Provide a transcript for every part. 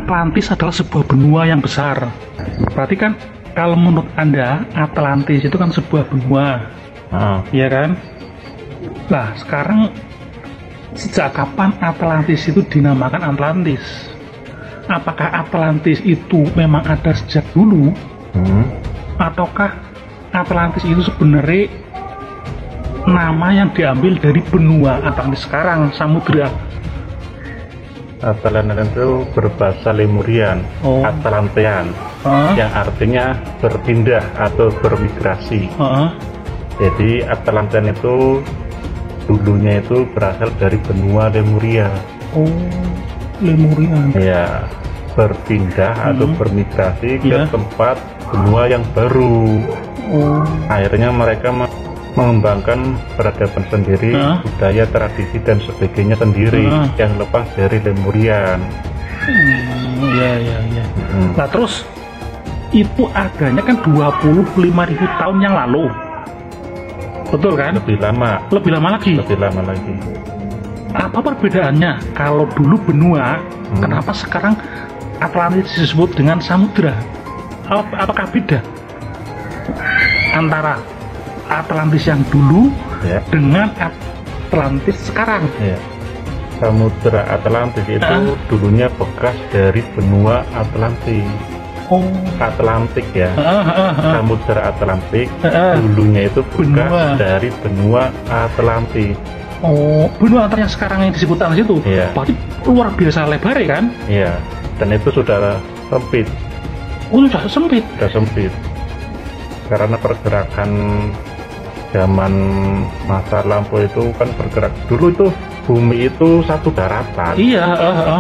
Atlantis adalah sebuah benua yang besar. Berarti kan kalau menurut Anda Atlantis itu kan sebuah benua, iya kan? Nah, sekarang sejak kapan Atlantis itu dinamakan Atlantis? Apakah Atlantis itu memang ada sejak dulu? Ataukah Atlantis itu sebenarnya nama yang diambil dari benua Atlantis sekarang, samudra? Atlantis itu berbahasa Lemurian, Atlantean, yang artinya berpindah atau bermigrasi. Jadi Atlantean itu dulunya itu berasal dari benua Lemuria. Lemurian. Ya, berpindah atau bermigrasi ke tempat benua yang baru. Akhirnya mereka mengembangkan peradaban sendiri, budaya, tradisi dan sebagainya sendiri yang lepas dari Lemurian. Nah, terus itu adanya kan 25.000 tahun yang lalu. Betul kan? Lebih lama lagi. Apa perbedaannya? Kalau dulu benua, kenapa sekarang Atlantis disebut dengan samudra? Apakah beda antara Atlantis yang dulu dengan Atlantis sekarang? Samudra Atlantis itu dulunya bekas dari benua Atlantis. Atlantik ya. Samudra Atlantik dulunya itu bekas dari benua Atlantis. Benua Atlantis yang sekarang yang disebut Atlantis itu berarti luar biasa lebar kan? Iya, dan itu sudah sempit. Sudah sempit? Sudah sempit karena pergerakan zaman masa lampau itu kan bergerak. Dulu itu bumi itu satu daratan.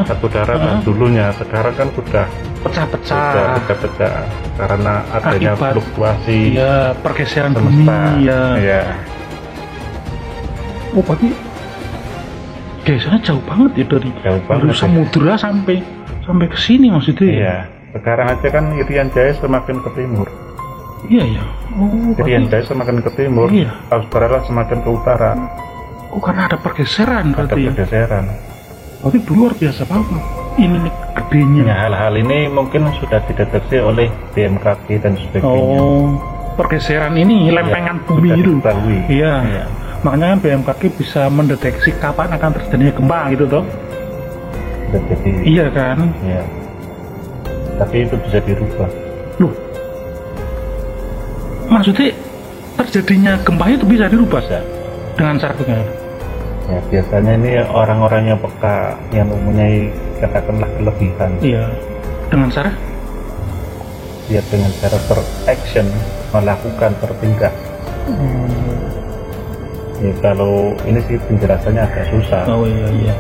Satu daratan dulunya. Sekarang kan sudah pecah-pecah karena adanya fluktuasi, pergeseran semesta. Bumi. Berarti gesernya jauh banget ya dari samudra sampai ke sini maksudnya. Iya. Sekarang aja kan Irian Jaya semakin ke timur. Irian Jaya semakin ke timur, Australia semakin ke utara. Karena ada pergeseran berarti. Ada pergeseran. Berarti luar biasa banget. Ini nih gedenya. Hal-hal ini mungkin sudah dideteksi oleh BMKG dan sebagainya. Pergeseran ini lempengan bumi itu. Iya. Makanya kan BMKG bisa mendeteksi kapan akan terjadinya gempa gitu toh. Jadi. Iya kan? Iya. Tapi itu bisa dirubah. Loh. Maksudnya terjadinya gempa itu bisa dirubah dengan cara bagaimana? Ya, biasanya ini orang-orang yang peka, yang mempunyai katakanlah kelebihan. Iya. Dengan cara? Ya, dengan cara beraction, melakukan, bertindak. Ya, kalau ini sih penjelasannya agak susah. Iya.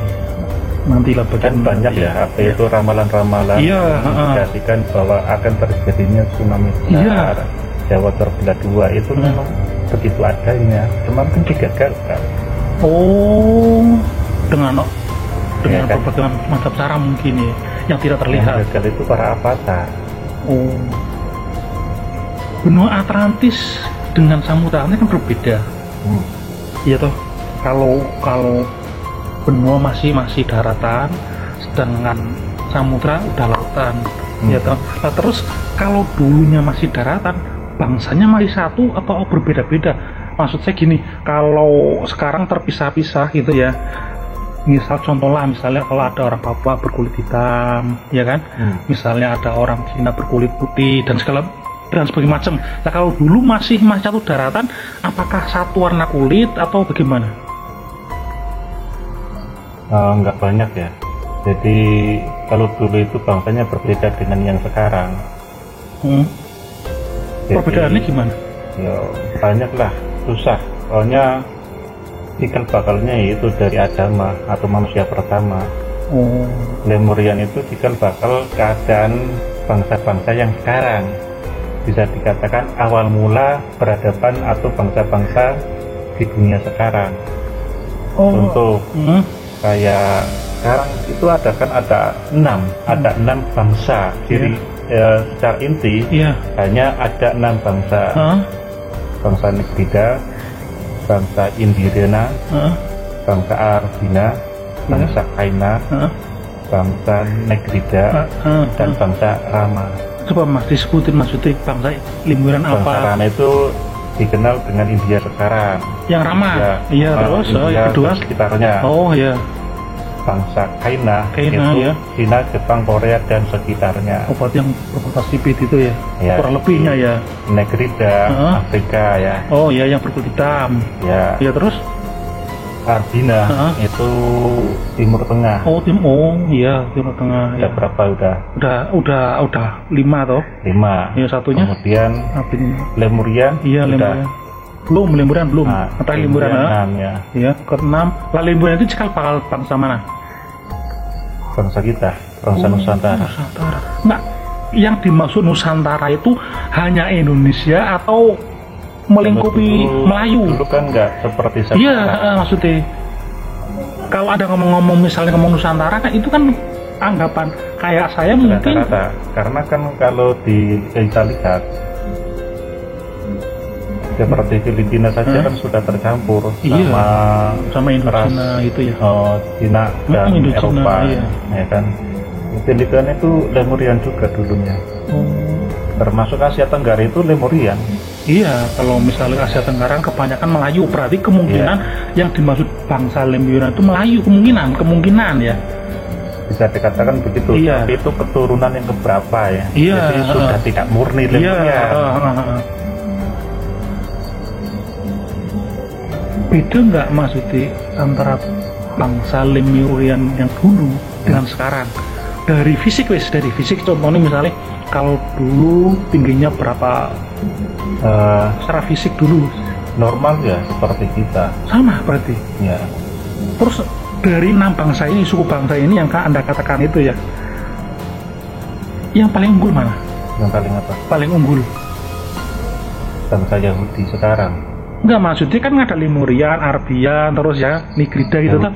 Nantilah kan banyak apa itu ramalan-ramalan mengindikasikan bahwa akan terjadinya tsunami besar, Jawa terbelah dua, itu memang begitu adanya, cuma mungkin digagalkan. Dengan berbagai macam cara mungkin yang tidak terlihat. Yang gagal itu para avatar. Benua Atlantis dengan samudra kan berbeda. Iya toh. Kalau benua masih daratan, sedangkan samudra udah lautan. Ya toh. Nah, terus kalau dulunya masih daratan, bangsanya masih satu atau berbeda-beda? Maksud saya gini, kalau sekarang terpisah-pisah gitu ya, misalnya kalau ada orang Papua berkulit hitam, ya kan, misalnya ada orang Cina berkulit putih dan sebagainya macam. Nah, kalau dulu masih satu daratan, apakah satu warna kulit atau bagaimana? Nggak banyak ya. Jadi kalau dulu itu bangsanya berbeda dengan yang sekarang. Perbedaannya gimana? Ya banyak lah, susah. Soalnya cikal bakalnya itu dari Adama atau manusia pertama. Lemurian itu cikal bakal keadaan bangsa-bangsa yang sekarang. Bisa dikatakan awal mula peradaban atau bangsa-bangsa di dunia sekarang. Contoh kayak sekarang itu ada 6 bangsa. Jadi secara inti hanya ada 6 bangsa. Bangsa Negrida, bangsa Indirena, bangsa Arbina, bangsa Kaina, bangsa Negrida dan bangsa Rama. Coba Mas disebutin maksudnya bangsa Lemurian apa? Bangsa Rama itu dikenal dengan India sekarang. Yang Rama? Iya, terus yang kedua? Sekitarnya. Oh iya. Bangsa Kaina itu ya. Cina, Jepang, Korea, dan sekitarnya. Obat yang berkualitas sipit itu ya? Kurang lebihnya ya? Negrida, Afrika ya. Oh iya, yang berkulit hitam. Ya. Iya, terus? Ardina itu Timur Tengah. Oh iya, Timur Tengah. Udah berapa udah? Udah 5 toh? 5. Iya, satunya. Kemudian Lemurian. Iya, Lemurian. Lemurian belum. Apa Lemurian? Ya. Iya, ke-6. Lah Lemurian itu cikal bakal bangsa mana? Bangsa kita, bangsa Nusantara. Nusantara. Nah, yang dimaksud Nusantara itu hanya Indonesia atau melingkupi Melayu? Dulu kan nggak seperti sekarang. Iya, maksudnya kalau ada ngomong-ngomong misalnya ngomong Nusantara kan itu kan anggapan kayak saya mungkin rata-rata. Karena kan kalau kita lihat seperti Filipina saja kan sudah tercampur sama Indochina itu ya. Cina dan Indochina, Eropa, ya kan. Filipina itu Lemurian juga dulunya. Termasuk Asia Tenggara itu Lemurian. Iya, kalau misalnya Asia Tenggara kebanyakan Melayu, berarti kemungkinan yang dimaksud bangsa Lemurian itu Melayu, kemungkinan ya. Bisa dikatakan begitu. Iya. Tapi itu keturunan yang keberapa ya? Iya. Jadi sudah tidak murni Lemurian. Beda nggak maksudnya antara bangsa Lemurian yang dulu dengan sekarang? Dari fisik contohnya misalnya kalau dulu tingginya berapa secara fisik dulu? Normal ya seperti kita. Sama berarti? Ya. Terus dari 6 bangsa ini, suku bangsa ini yang Anda katakan itu ya, yang paling unggul mana? Yang paling apa? Paling unggul bangsa Yahudi sekarang. Enggak, maksudnya kan ada Lemurian, Arbian, terus ya Nigrida gitu kan.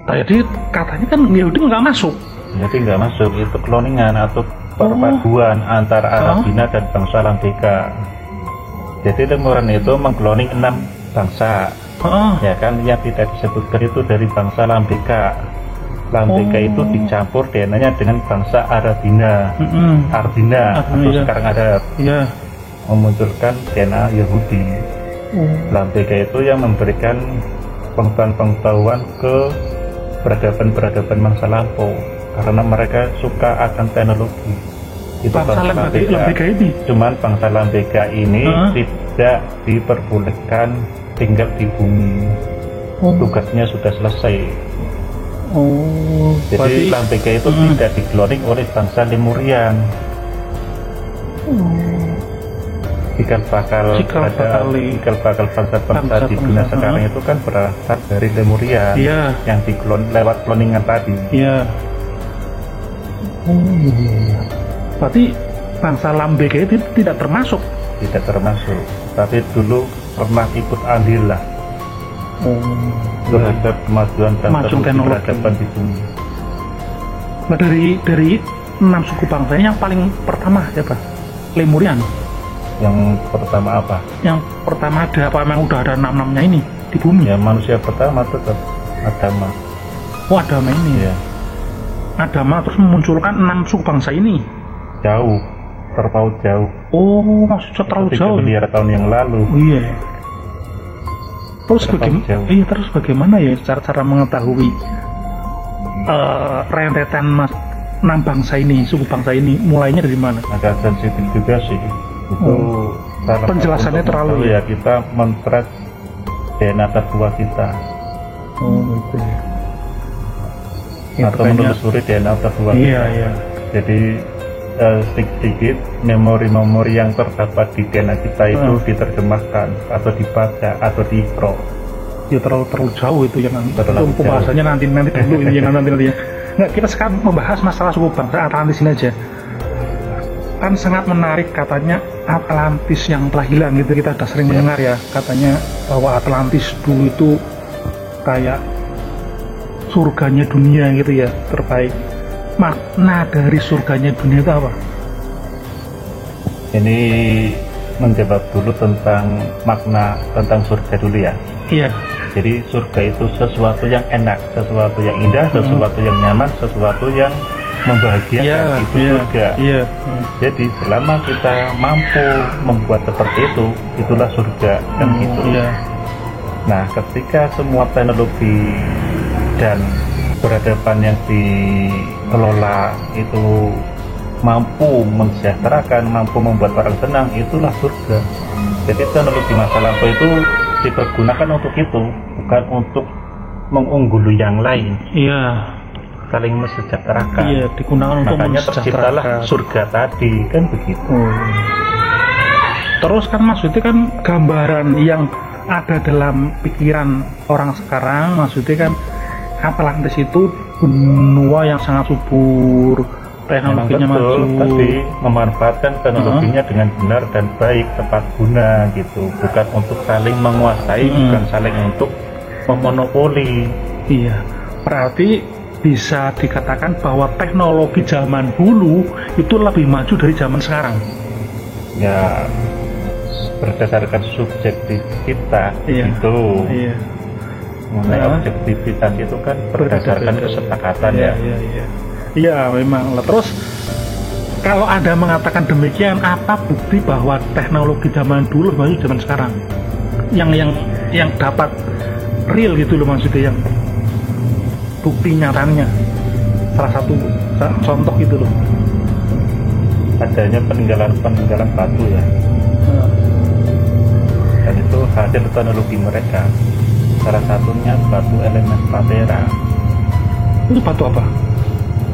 Jadi katanya kan Yahudi nggak masuk. Jadi nggak masuk, itu kloningan atau perpaduan antara Arabina dan bangsa Lambeka. Jadi Lemurian itu mengkloning 6 bangsa. Ya kan, yang tidak disebutkan itu dari bangsa Lambeka. Lambeka itu dicampur DNA-nya dengan bangsa Arabina. Ardina atau sekarang ada. Iya. Memunculkan DNA Yahudi. Lambeka itu yang memberikan pengetahuan ke peradaban masa lampau karena mereka suka akan teknologi. Itu bangsa Lambeka ini. Cuman bangsa Lambeka ini tidak diperbolehkan tinggal di bumi. Tugasnya sudah selesai. Jadi Lambeka itu tidak dikloning oleh bangsa Lemurian. Cikal bakal bangsa di dunia sekarang itu kan berasal dari Lemurian yang diklon lewat kloningan tadi. Iya. Berarti bangsa Lambeka itu tidak termasuk? Tidak termasuk, tapi dulu pernah ikut andil lah terhadap kemajuan dan peradaban di bumi. Nah, dari 6 suku bangsa yang paling pertama siapa? Lemurian. Yang pertama apa? Yang pertama ada apa? Memang udah ada 6-6-nya ini di bumi? Ya, manusia pertama tetap Adama. Oh, Adama ini? Ya. Adama terus memunculkan 6 suku bangsa ini? Jauh, terpaut jauh. Oh, maksudnya terlalu jauh? 3 miliar tahun yang lalu. Oh, iya. Terus bagaimana ya cara mengetahui rentetan 6 bangsa ini, suku bangsa ini mulainya dari mana? Agak sensitif juga sih. Itu penjelasannya terlalu ya, kita men-track DNA tertua kita. Gitu ya. Atau menelusuri DNA tertua kita. Iya. Jadi sedikit memori-memori yang terdapat di DNA kita itu diterjemahkan atau dibaca atau diikro. Ya terlalu jauh itu yang pembahasannya nanti dulu ini yang nanti ya. Nggak, kita sekarang membahas masalah suku bangsa Atlantis ini aja. Kan sangat menarik katanya Atlantis yang telah hilang gitu, kita sudah sering mendengar ya katanya bahwa Atlantis dulu itu kayak surganya dunia gitu ya, terbaik. Makna dari surganya dunia itu apa? Ini menjawab dulu tentang makna tentang surga dulu ya. Iya. Jadi surga itu sesuatu yang enak, sesuatu yang indah, sesuatu yang nyaman, sesuatu yang membahagiakan, itu surga. Jadi selama kita mampu membuat seperti itu, itulah surga kan gitu. Nah, ketika semua teknologi dan peradaban yang dikelola itu mampu mensejahterakan, mampu membuat orang senang, itulah surga. Jadi teknologi masa lampau itu dipergunakan untuk itu, bukan untuk mengungguli yang lain. Saling mensejahterakan. Digunakan untuk makanya terciptalah surga tadi, kan begitu. Terus kan maksudnya kan gambaran yang ada dalam pikiran orang sekarang, maksudnya kan Atlantis itu benua yang sangat subur, teknologinya maju, tapi memanfaatkan teknologinya dengan benar dan baik, tepat guna gitu, bukan untuk saling menguasai, bukan saling untuk memonopoli. Berarti bisa dikatakan bahwa teknologi zaman dulu itu lebih maju dari zaman sekarang. Ya, berdasarkan subjektif kita itu. Mengenai objektivitas itu kan berdasarkan kesepakatan ya. Memang lah. Terus kalau Anda mengatakan demikian, apa bukti bahwa teknologi zaman dulu maju zaman sekarang? Yang dapat real gitu loh, maksudnya yang bukti nyatanya, salah satu contoh gitu loh. Adanya peninggalan batu ya, dan itu hasil teknologi mereka. Salah satunya batu elemen patera. Itu batu apa?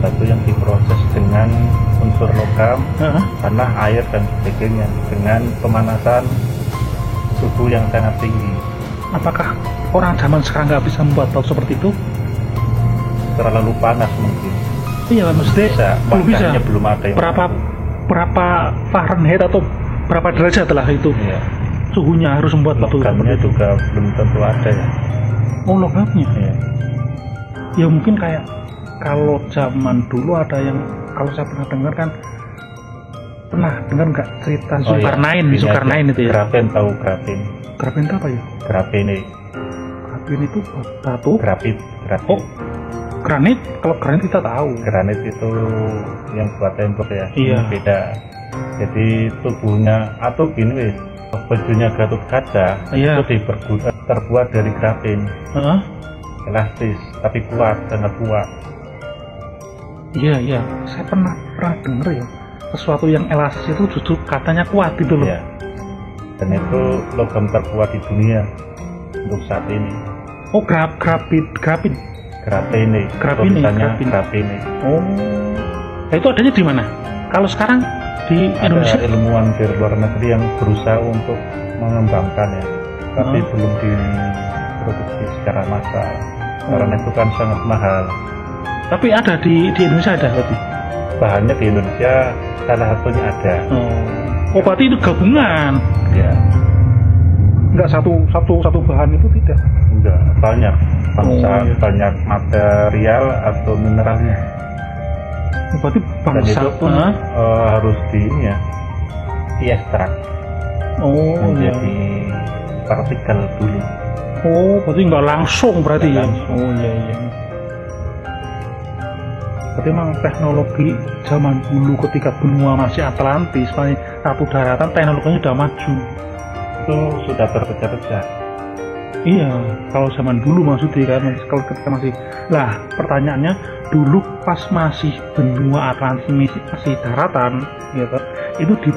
Batu yang diproses dengan unsur logam, tanah, air dan sebagainya, dengan pemanasan suhu yang sangat tinggi. Apakah orang zaman sekarang nggak bisa membuat batu seperti itu? Terlalu panas mungkin. Maksudnya belum ada yang berapa Fahrenheit atau berapa derajat lah itu suhunya harus membuat batu logamnya juga belum tentu ada ya. Logamnya ya mungkin kayak kalau zaman dulu ada yang, kalau saya pernah dengar kan, pernah dengar nggak cerita Zulkarnain itu ya? Grafen, tahu grafen? Grafen itu apa ya? Grafen itu batu. Grafit. Granit, kalau granit kita tahu. Granit itu yang buat tembok ya. Beda. Jadi tubuhnya atau gini bajunya Gatot Kaca itu terbuat dari grafin. Elastis tapi kuat, sangat kuat. Saya pernah dengar ya, sesuatu yang elastis itu justru katanya kuat gitu loh. Dan itu logam terkuat di dunia untuk saat ini. Grafene. Itu adanya di mana? Kalau sekarang di Indonesia? Ada ilmuwan dari luar negeri yang berusaha untuk mengembangkan ya, tapi belum diproduksi secara massal karena itu kan sangat mahal. Tapi ada di Indonesia ada berarti? Bahannya di Indonesia salah satunya ada. Berarti itu gabungan? Ya. Enggak satu bahan itu tidak? Enggak, banyak banyak material atau mineralnya. Berarti dan itu pun harus diekstrak menjadi partikel dulu. Berarti nggak langsung berarti ya? Berarti memang teknologi zaman dulu ketika benua masih Atlantis, satu daratan, teknologinya sudah maju. Itu sudah terpecah-pecah. Kalau zaman dulu maksudnya kan, kalau ketika masih. Lah, pertanyaannya dulu pas masih benua Atlantis masih daratan, gitu, itu di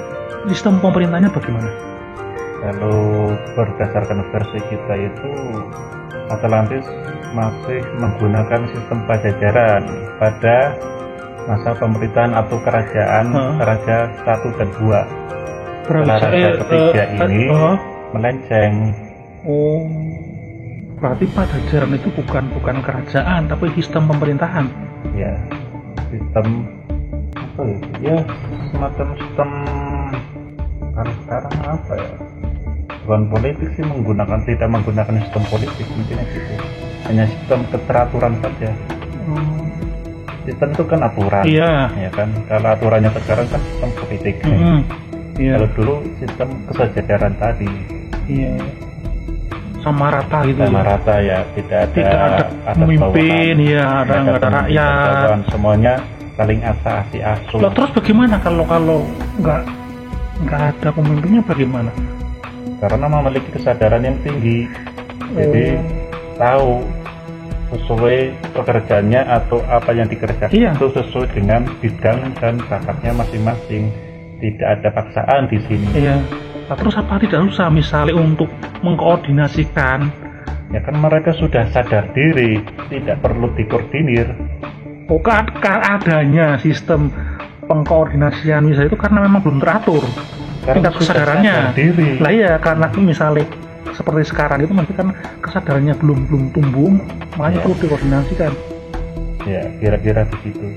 sistem pemerintahnya bagaimana? Kalau berdasarkan versi kita itu Atlantis masih menggunakan sistem pajajaran pada masa pemerintahan atau kerajaan Raja 1 dan 2. Raja ketiga ini melenceng. Berarti pajajaran itu bukan kerajaan tapi sistem pemerintahan. Ya, sistem apa ya? Semacam sistem sekarang apa ya? Bukan politik sih, tidak menggunakan sistem politik intinya gitu. Hanya sistem keteraturan saja. Sistem itu kan aturan, ya kan. Kalau aturannya sekarang kan sistem politik. Kalau dulu sistem kesejajaran tadi. sama rata gitu. Sama rata ya, tidak ada pemimpin, ya nggak ada rakyat. Semuanya saling asi asuh. Loh, terus bagaimana kalau nggak ada pemimpinnya bagaimana? Karena memiliki kesadaran yang tinggi, jadi tahu sesuai pekerjaannya atau apa yang dikerjakan itu sesuai dengan bidang dan bakatnya masing-masing. Tidak ada paksaan di sini. Iya. Nah, terus apa tidak usah misalnya untuk mengkoordinasikan? Ya kan mereka sudah sadar diri, tidak perlu dikoordinir. Bukan adanya sistem pengkoordinasian misalnya itu karena memang belum teratur. Tingkat kesadarannya. Lah iya, karena misalnya seperti sekarang itu masih kan kesadarannya belum tumbuh, makanya perlu dikoordinasikan. Ya, kira-kira begitu.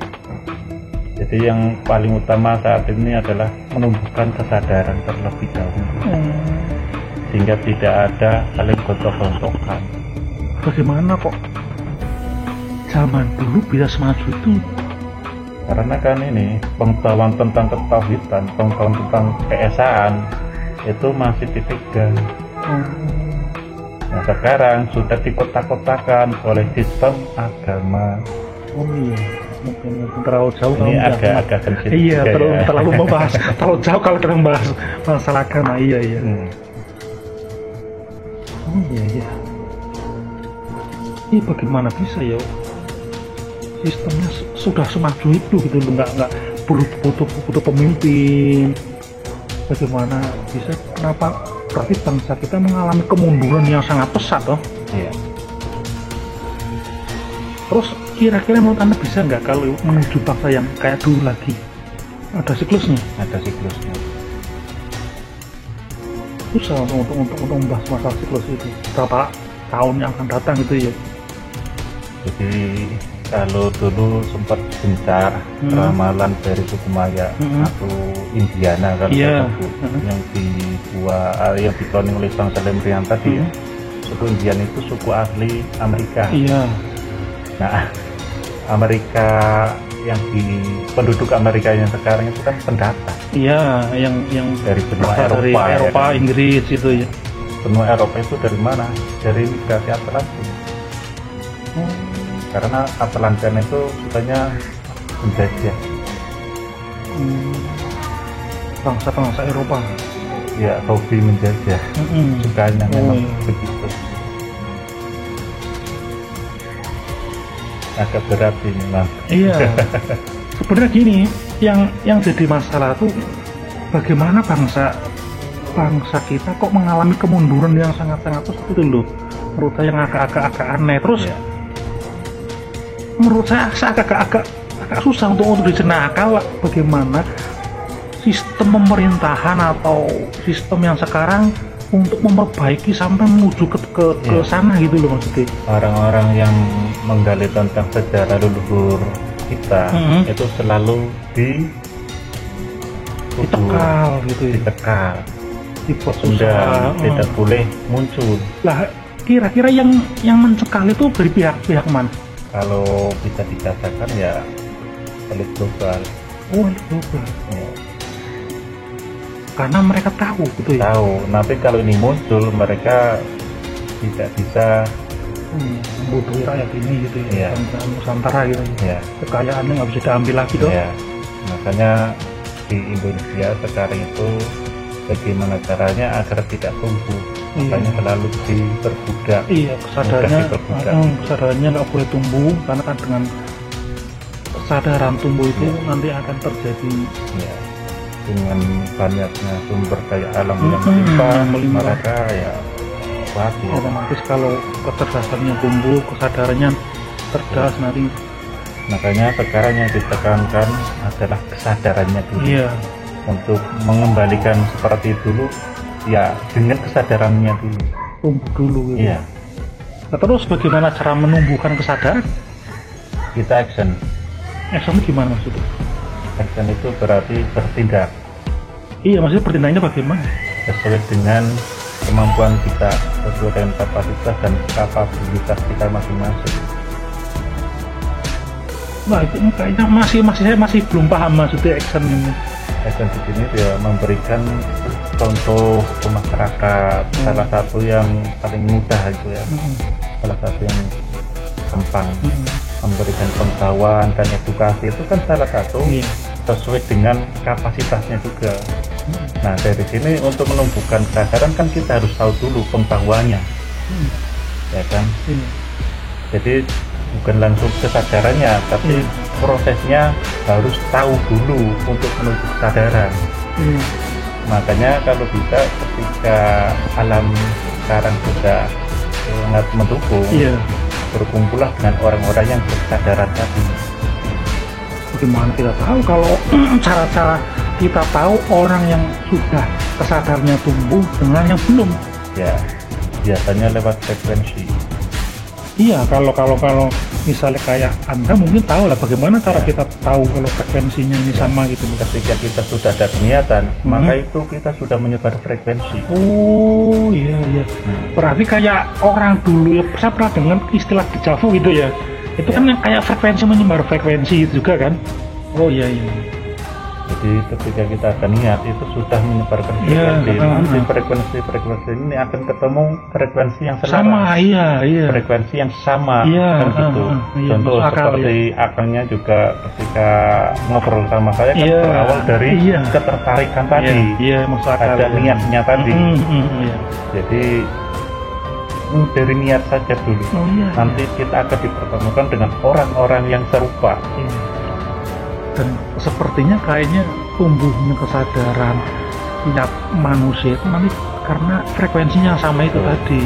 Jadi yang paling utama saat ini adalah menumbuhkan kesadaran terlebih dahulu, sehingga tidak ada saling gontok-gontokan. Bagaimana kok zaman dulu bisa semaju itu? Karena kan ini pengetahuan tentang ketauhidan, pengetahuan tentang keesaan itu masih dipegang. Nah sekarang sudah dikotak-kotakan oleh sistem agama. Oh iya, mungkin terlalu jauh. Ini agak sensitif. Iya, terlalu membahas, terlalu jauh kalau kita membahas masalah agama. Iya. Oh iya. Ini bagaimana bisa ya? Sistemnya sudah semaju itu gitu loh, nggak butuh pemimpin. Bagaimana bisa? Kenapa? Berarti bangsa kita mengalami kemunduran yang sangat pesat, toh? Iya. Terus kira-kira menurut Anda bisa nggak kalau menuju bangsa yang kayak dulu lagi? Ada siklusnya? Ada siklusnya. Susah untuk membahas masalah siklus itu. Berapa tahun yang akan datang gitu ya? Jadi kalau dulu sempat gencar ramalan dari suku Maya atau Indiana kalau yang dibuat yang dikloning oleh Bang Salim Rian tadi ya, suku Indian itu suku asli Amerika. Nah, Amerika yang di penduduk Amerika yang sekarang itu kan pendatang. Iya, yang dari benua dari Eropa, ya kan? Inggris itu ya. Benua Eropa itu dari mana? Dari migrasi Atlantik. Karena Atlantian itu sukanya menjajah. Bangsa-bangsa Eropa. Ya, hobi menjajah. Sukanya memang begitu. Agak berat ini memang. Iya. Sebenarnya gini, yang jadi masalah tuh bagaimana bangsa kita kok mengalami kemunduran yang sangat-sangat pesat itu loh. Menurut saya yang agak aneh. Terus menurut saya agak susah untuk dicerna akal bagaimana sistem pemerintahan atau sistem yang sekarang untuk memperbaiki sampai menuju ke sana gitu loh maksudnya. Orang-orang yang menggali tentang sejarah leluhur kita itu selalu ditekal gitu ya. Ditekal. Dibuat susah, tidak boleh muncul. Lah kira-kira yang mencekal itu dari pihak mana? Kalau bisa dikatakan ya elit global. Oh, elit global. Ya. Karena mereka tahu gitu ya. Tahu. Tapi kalau ini muncul mereka tidak bisa membodohi rakyat ini gitu ya. Nusantara gitu ya. Kekayaannya nggak bisa diambil lagi tuh. Ya. Makanya di Indonesia sekarang itu bagaimana caranya agar tidak tumbuh. Makanya selalu diperbudak. Iya, kesadarannya nggak boleh tumbuh karena kan dengan kesadaran tumbuh itu nanti akan terjadi dengan banyaknya sumber daya alam yang melimpah, mereka ya pasti otomatis kalau kecerdasannya tumbuh, kesadarannya cerdas nanti. Makanya sekarang yang ditekankan adalah kesadarannya dulu. Untuk mengembalikan seperti dulu ya dengan kesadarannya dulu, tumbuh dulu gitu. Iya. Nah, terus bagaimana cara menumbuhkan kesadaran? Kita action gimana maksudnya? Action itu berarti bertindak. Iya, maksudnya bertindaknya bagaimana? Sesuai dengan kemampuan kita, sesuai dengan kapasitas dan kapabilitas kita masing-masing. Nah itu kayaknya saya masih belum paham maksudnya action ini. Action di sini dia memberikan contoh ke masyarakat, salah satu yang paling mudah itu ya, salah satu yang gampang memberikan pengetahuan dan edukasi itu kan salah satu sesuai dengan kapasitasnya juga. Nah dari sini untuk menumbuhkan kesadaran kan kita harus tahu dulu pengetahuannya, ya kan. Jadi bukan langsung kesadarannya, tapi prosesnya harus tahu dulu untuk menuju kesadaran. Makanya kalau bisa ketika alam sekarang sudah sangat mendukung, berkumpullah dengan orang-orang yang berkesadaran tadi. Bagaimana kita tahu kalau cara-cara kita tahu orang yang sudah kesadarannya tumbuh dengan yang belum? Ya, biasanya lewat frekuensi. Iya, kalau misalnya kayak Anda mungkin tahu lah bagaimana cara kita tahu kalau frekuensinya ini sama gitu. Ketika kita sudah ada niatan, maka itu kita sudah menyebar frekuensi. Oh iya. Berarti kayak orang dulu ya, saya pernah dengar istilah dejavu gitu ya. Itu kan yang kayak frekuensi menyebar frekuensi itu juga kan? Oh iya. Jadi ketika kita ada niat itu sudah menyebarkan frekuensi. Nanti frekuensi ini akan ketemu frekuensi yang sama. Iya. Frekuensi yang sama kan gitu. Contoh seperti akalnya juga ketika ngobrol sama saya kan berawal dari ketertarikan tadi. Ada niatnya tadi. Jadi dari niat saja dulu. Nanti kita akan dipertemukan dengan orang-orang yang serupa. Dan sepertinya kayaknya tumbuhnya kesadaran tiap manusia itu nanti karena frekuensinya sama itu tadi.